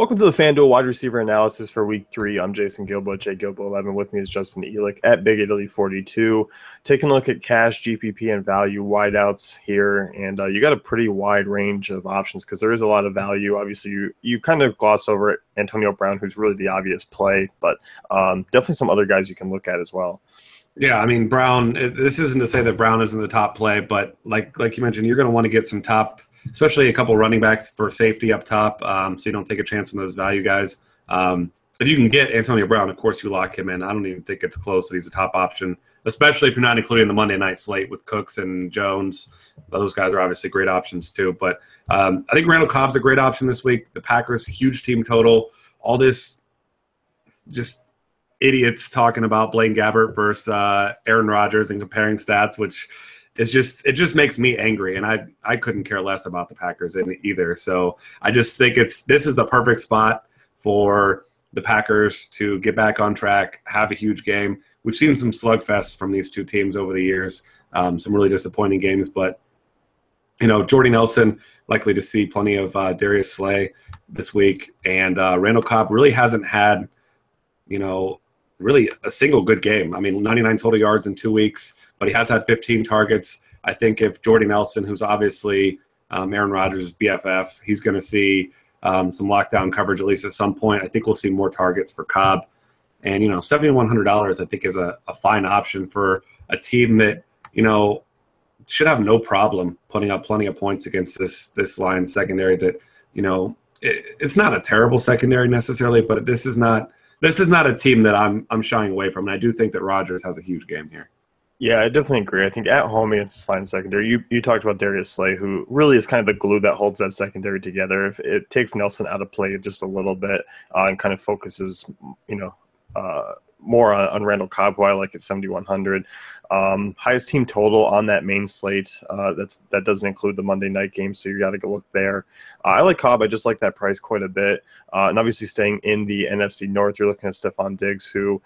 Welcome to the FanDuel wide receiver analysis for week 3. I'm Jason Gilbo, JGilbo11. With me is Justin Elick at Big Italy 42. Taking a look at cash, GPP, and value wideouts here. And you got a pretty wide range of options because there is a lot of value. Obviously, you kind of gloss over it, Antonio Brown, who's really the obvious play, but definitely some other guys you can look at as well. Yeah, I mean, Brown, this isn't to say that Brown isn't the top play, but like you mentioned, you're going to want to get some top, especially a couple running backs for safety up top, so you don't take a chance on those value guys. If you can get Antonio Brown, of course you lock him in. I don't even think it's close that he's a top option, especially if you're not including the Monday night slate with Cooks and Jones. Those guys are obviously great options too. But I think Randall Cobb's a great option this week. The Packers, huge team total. All this just idiots talking about Blaine Gabbert versus Aaron Rodgers and comparing stats, which is it just makes me angry, and I couldn't care less about the Packers in either. So I just think this is the perfect spot for the Packers to get back on track, have a huge game. We've seen some slugfests from these two teams over the years, some really disappointing games, but Jordy Nelson likely to see plenty of Darius Slay this week, and Randall Cobb really hasn't had really a single good game. I mean, 99 total yards in 2 weeks, but he has had 15 targets. I think if Jordy Nelson, who's obviously Aaron Rodgers' BFF, he's going to see some lockdown coverage at least at some point. I think we'll see more targets for Cobb. And, $7,100 I think is a fine option for a team that, should have no problem putting up plenty of points against this Lions secondary that, it's not a terrible secondary necessarily, but this is not a team that I'm shying away from, and I do think that Rodgers has a huge game here. Yeah, I definitely agree. I think at home against the Lions secondary, you talked about Darius Slay, who really is kind of the glue that holds that secondary together. If it takes Nelson out of play just a little bit and kind of focuses, more on Randall Cobb, who I like at 7,100. Highest team total on that main slate. That doesn't include the Monday night game, so you got to go look there. I like Cobb. I just like that price quite a bit. And obviously staying in the NFC North, you're looking at Stephon Diggs, who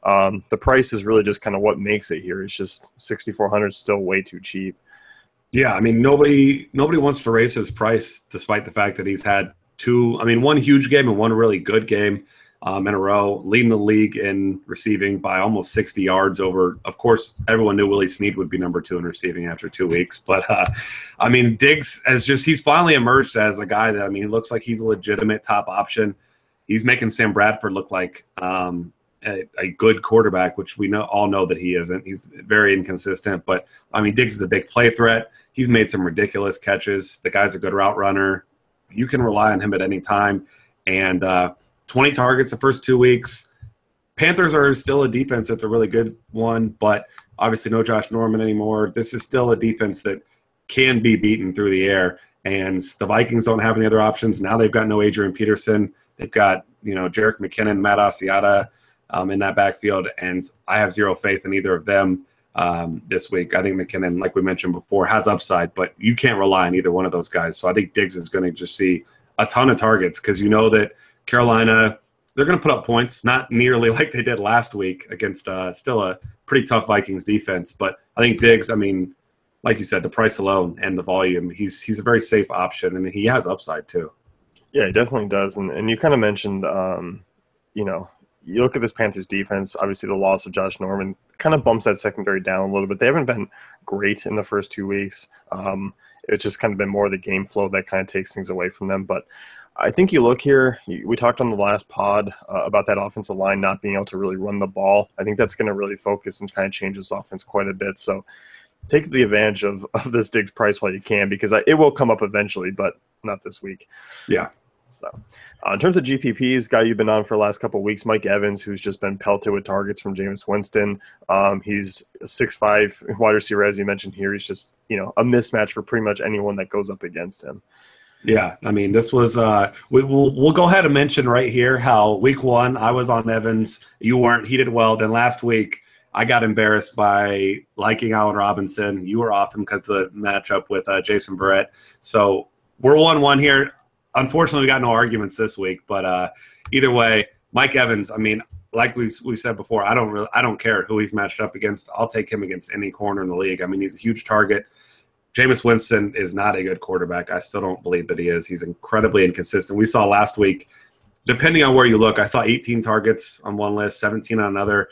the price is really just kind of what makes it here. It's just 6,400, still way too cheap. Yeah, I mean, nobody wants to raise his price despite the fact that he's had one huge game and one really good game in a row, leading the league in receiving by almost 60 yards over. Of course, everyone knew Willie Snead would be number 2 in receiving after 2 weeks. But, Diggs he's finally emerged as a guy that, he looks like he's a legitimate top option. He's making Sam Bradford look like a good quarterback, which we all know that he isn't. He's very inconsistent. But, Diggs is a big play threat. He's made some ridiculous catches. The guy's a good route runner. You can rely on him at any time. And 20 targets the first 2 weeks. Panthers are still a defense that's a really good one, but obviously no Josh Norman anymore. This is still a defense that can be beaten through the air, and the Vikings don't have any other options. Now they've got no Adrian Peterson. They've got, Jerick McKinnon, Matt Asiata in that backfield, and I have zero faith in either of them this week. I think McKinnon, like we mentioned before, has upside, but you can't rely on either one of those guys. So I think Diggs is going to just see a ton of targets because that Carolina, they're going to put up points, not nearly like they did last week against still a pretty tough Vikings defense. But I think Diggs, like you said, the price alone and the volume, he's a very safe option, and he has upside too. Yeah, he definitely does. And you kind of mentioned, you look at this Panthers defense, obviously the loss of Josh Norman kind of bumps that secondary down a little bit. They haven't been great in the first 2 weeks. It's just kind of been more of the game flow that kind of takes things away from them. But I think you look here, we talked on the last pod about that offensive line not being able to really run the ball. I think that's going to really focus and kind of change this offense quite a bit. So take the advantage of this Diggs price while you can, because it will come up eventually, but not this week. Yeah. So, in terms of GPPs, guy you've been on for the last couple of weeks, Mike Evans, who's just been pelted with targets from Jameis Winston. He's a 6'5" wide receiver, as you mentioned here. He's just, a mismatch for pretty much anyone that goes up against him. Yeah, this was we'll go ahead and mention right here how week 1 I was on Evans. You weren't. He did well. Then last week I got embarrassed by liking Allen Robinson. You were off him because of the matchup with Jason Barrett. So we're 1-1 here. Unfortunately, we got no arguments this week. But either way, Mike Evans, like we've said before, I don't care who he's matched up against. I'll take him against any corner in the league. He's a huge target. Jameis Winston is not a good quarterback. I still don't believe that he is. He's incredibly inconsistent. We saw last week depending on where you look, I saw 18 targets on one list, 17 on another.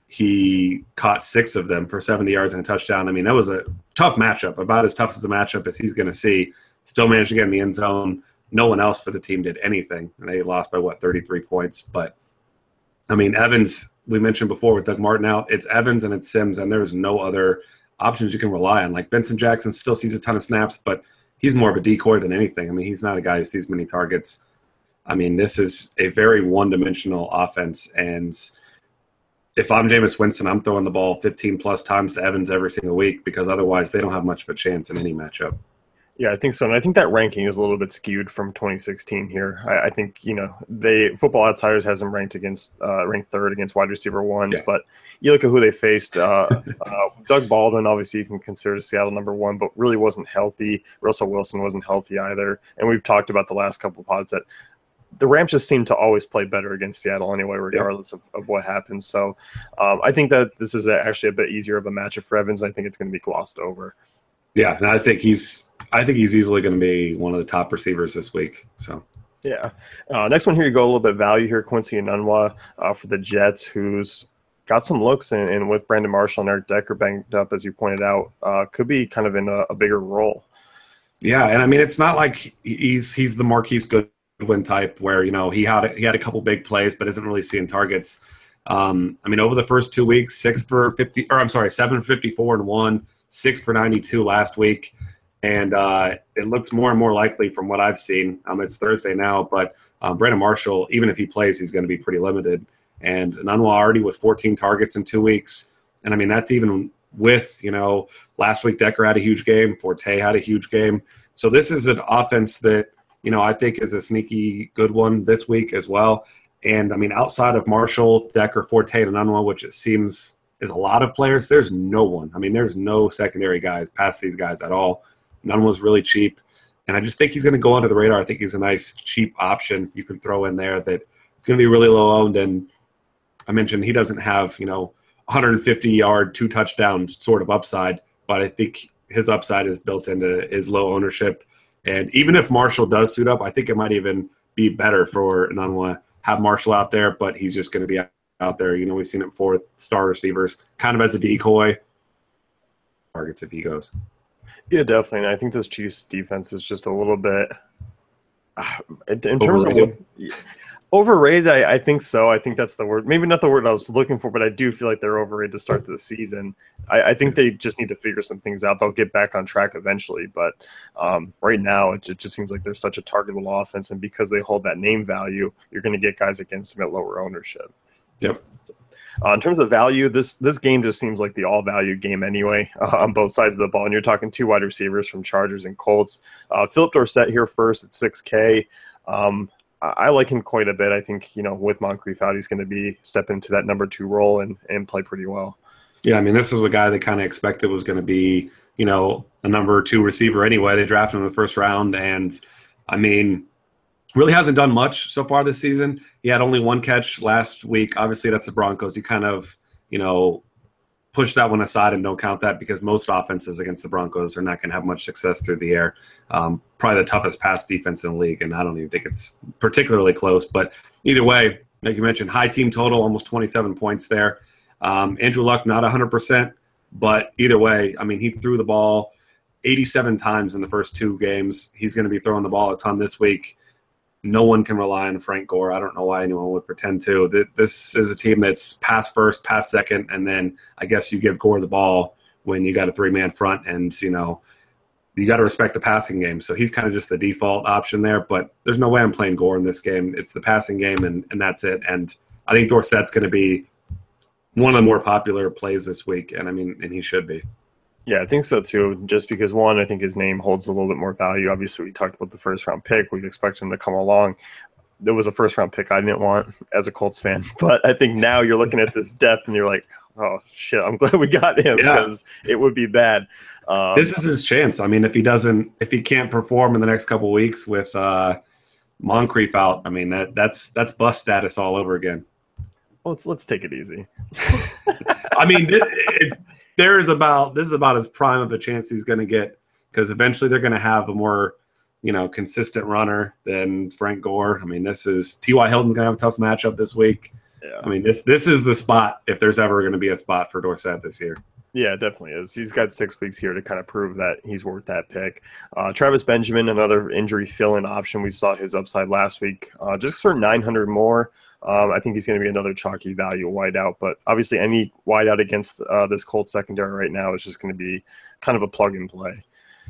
He caught 6 of them for 70 yards and a touchdown. I mean, that was a tough matchup, about as tough as a matchup as he's going to see. Still managed to get in the end zone. No one else for the team did anything, and they lost by, 33 points. But, I mean, Evans, we mentioned before with Doug Martin out, it's Evans and it's Sims, and there's no other options you can rely on. Like, Vincent Jackson still sees a ton of snaps, but he's more of a decoy than anything. I mean, he's not a guy who sees many targets. I mean, this is a very one-dimensional offense, and if I'm Jameis Winston, I'm throwing the ball 15-plus times to Evans every single week because otherwise they don't have much of a chance in any matchup. Yeah, I think so. And I think that ranking is a little bit skewed from 2016 here. I think, Football Outsiders has them ranked third against wide receiver ones, Yeah. but you look at who they faced. Doug Baldwin, obviously you can consider Seattle number one, but really wasn't healthy. Russell Wilson wasn't healthy either. And we've talked about the last couple of pods that the Rams just seem to always play better against Seattle anyway, regardless of what happens. So I think that this is actually a bit easier of a matchup for Evans. I think it's going to be glossed over. Yeah, and I think he's easily going to be one of the top receivers this week. So yeah. Next one here, you go a little bit value here. Quincy Enunwa for the Jets, who's got some looks, and with Brandon Marshall and Eric Decker banged up, as you pointed out, could be kind of in a bigger role. Yeah, and I mean, it's not like he's the Marquise Goodwin type where he had a couple big plays but isn't really seeing targets. I mean, over the first 2 weeks, 7 for 54 and 1, 6 for 92 last week, and it looks more and more likely from what I've seen. It's Thursday now, but Brandon Marshall, even if he plays, he's going to be pretty limited. And Nunwa already with 14 targets in 2 weeks, and I mean that's even with last week Decker had a huge game, Forte had a huge game. So this is an offense that I think is a sneaky good one this week as well. And I mean, outside of Marshall, Decker, Forte, and Nunwa, which it seems is a lot of players, there's no one. I mean, there's no secondary guys past these guys at all. Nunwa's really cheap, and I just think he's going to go under the radar. I think he's a nice cheap option you can throw in there that it's going to be really low owned. And I mentioned he doesn't have 150-yard, 2 touchdowns sort of upside, but I think his upside is built into his low ownership. And even if Marshall does suit up, I think it might even be better for Nunwa have Marshall out there, but he's just going to be out there. We've seen it before with star receivers, kind of as a decoy. Targets if he goes. Yeah, definitely. And I think this Chiefs defense is just a little bit in terms of overrated. I think so. I think that's the word. Maybe not the word I was looking for, but I do feel like they're overrated to start the season. I think they just need to figure some things out. They'll get back on track eventually, but right now it just seems like they're such a targetable offense, and because they hold that name value, you're going to get guys against them at lower ownership. Yep. In terms of value, this game just seems like the all-value game anyway on both sides of the ball. And you're talking 2 wide receivers from Chargers and Colts. Philip Dorsett here first at $6K. I like him quite a bit. I think, with Moncrief out, he's going to be step into that number 2 role and play pretty well. Yeah, I mean, this was a guy that kind of expected was going to be, a number 2 receiver anyway. They drafted him in the first round, and I mean, really hasn't done much so far this season. He had only 1 catch last week. Obviously, that's the Broncos. You kind of, push that one aside and don't count that because most offenses against the Broncos are not going to have much success through the air. Probably the toughest pass defense in the league, and I don't even think it's particularly close. But either way, like you mentioned, high team total, almost 27 points there. Andrew Luck, not 100%, but either way, I mean, he threw the ball 87 times in the first 2 games. He's going to be throwing the ball a ton this week. No one can rely on Frank Gore. I don't know why anyone would pretend to. This is a team that's pass first, pass second, and then I guess you give Gore the ball when you got a 3-man front, and you got to respect the passing game. So he's kind of just the default option there, but there's no way I'm playing Gore in this game. It's the passing game, and that's it. And I think Dorsett's going to be one of the more popular plays this week, and he should be. Yeah, I think so too. Just because, one, I think his name holds a little bit more value. Obviously, we talked about the first-round pick. We'd expect him to come along. There was a first-round pick I didn't want as a Colts fan, but I think now you're looking at this depth and you're like, oh shit, I'm glad we got him because it would be bad. This is his chance. I mean, if he can't perform in the next couple of weeks with Moncrief out, I mean that's bust status all over again. Well, let's take it easy. I mean, this is about as prime of a chance he's going to get because eventually they're going to have a more consistent runner than Frank Gore. I mean, this is T.Y. Hilton's going to have a tough matchup this week. Yeah. I mean, this is the spot if there's ever going to be a spot for Dorsett this year. Yeah, it definitely is. He's got 6 weeks here to kind of prove that he's worth that pick. Travis Benjamin, another injury fill-in option. We saw his upside last week, just for 900 more. I think he's going to be another chalky value wideout, but obviously any wideout against this Colts secondary right now is just going to be kind of a plug and play.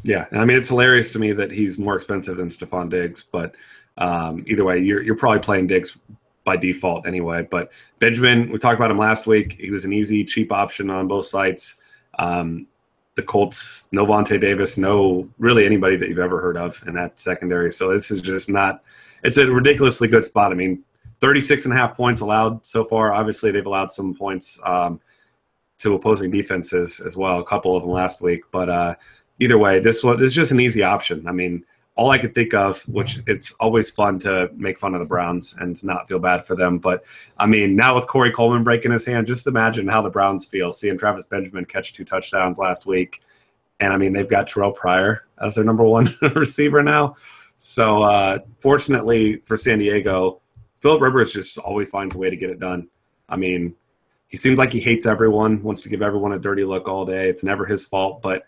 Yeah, I mean, it's hilarious to me that he's more expensive than Stephon Diggs, but either way, you're probably playing Diggs by default anyway. But Benjamin, we talked about him last week. He was an easy, cheap option on both sites. The Colts, no Vontae Davis, no really anybody that you've ever heard of in that secondary. So this is just not – it's a ridiculously good spot. I mean, 36.5 points allowed so far. Obviously, they've allowed some points to opposing defenses as well, a couple of them last week. But either way, this is just an easy option. I mean, all I could think of, which it's always fun to make fun of the Browns and to not feel bad for them. But, I mean, now with Corey Coleman breaking his hand, just imagine how the Browns feel seeing Travis Benjamin catch 2 touchdowns last week. And, I mean, they've got Terrell Pryor as their number 1 receiver now. So, fortunately for San Diego, Philip Rivers just always finds a way to get it done. I mean, he seems like he hates everyone, wants to give everyone a dirty look all day. It's never his fault, but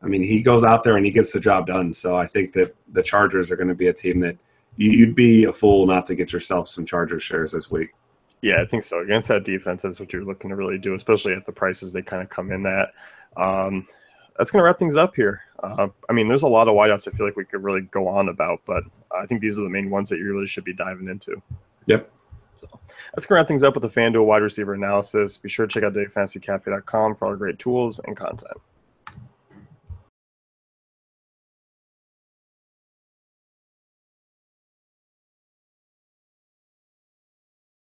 I mean, he goes out there and he gets the job done. So I think that the Chargers are going to be a team that you'd be a fool not to get yourself some Chargers shares this week. Yeah, I think so. Against that defense, that's what you're looking to really do, especially at the prices they kind of come in at. That's going to wrap things up here. I mean, there's a lot of wideouts I feel like we could really go on about, but I think these are the main ones that you really should be diving into. Yep. So that's going to wrap things up with the FanDuel wide receiver analysis. Be sure to check out DailyFantasyCafe.com for all the great tools and content.